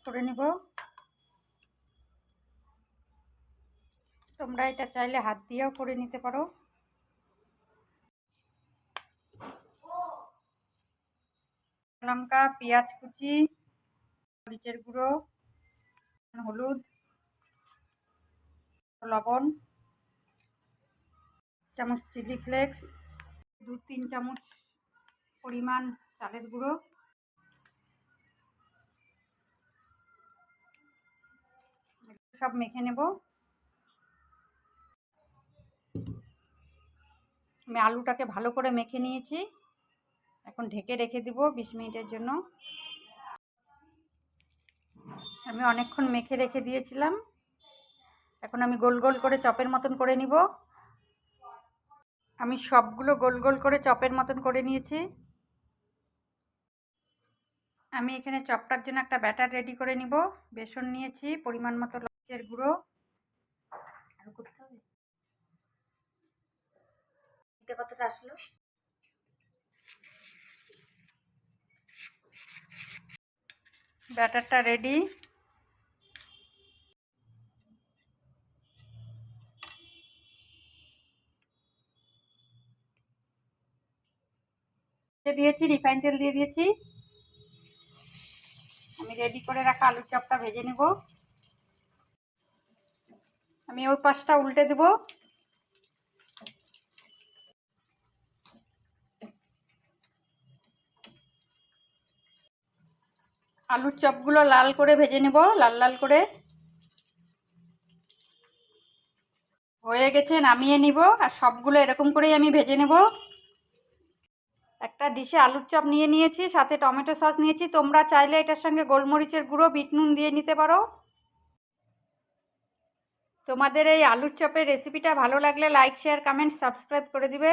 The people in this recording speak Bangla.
করে নিব। তোমরা এটা চাইলে হাত দিয়েও করে নিতে পারো। লঙ্কা, পেঁয়াজ কুচি, মরিচের গুঁড়ো, হলুদ, লবণ, চামচ চিলি ফ্লেক্স, 2-3 চামচ পরিমাণ চালের গুঁড়ো, সব মেখে নেব। আমি আলুটাকে ভালো করে মেখে নিয়েছি, এখন ঢেকে রেখে দিব 20 মিনিটের জন্য। আমি অনেকক্ষণ মেখে রেখে দিয়েছিলাম, এখন আমি গোল গোল করে চপের মতন করে নিব। আমি সবগুলো গোল গোল করে চপের মতন করে নিয়েছি। আমি এখানে চপটার জন্য একটা ব্যাটার রেডি করে নিব। বেসন নিয়েছি, পরিমাণ মতো লঙ্কার গুঁড়ো, আর করতে হবে কতটা আসলো। ব্যাটারটা রেডি। দিয়েছি, রিফাইন তেল দিয়ে দিয়েছি। আমি রেডি করে রাখা আলুর চপটা ভেজে নেব। আমি ওই পাশটা উল্টে দেব। আলুর চপগুলো লাল করে ভেজে নেব, লাল লাল করে। হয়ে গেছে, নামিয়ে নিব। আর সবগুলো এরকম করেই আমি ভেজে নেব। একটা ডিশে আলুর চপ নিয়ে নিয়েছি, সাথে টমেটো সস নিয়েছি। তোমরা চাইলে এটার সঙ্গে গোলমরিচের গুঁড়ো, বিট নুন দিয়ে নিতে পারো। তোমাদের এই আলুর চপের রেসিপিটা ভালো লাগলে লাইক, শেয়ার, কমেন্ট, সাবস্ক্রাইব করে দিবে।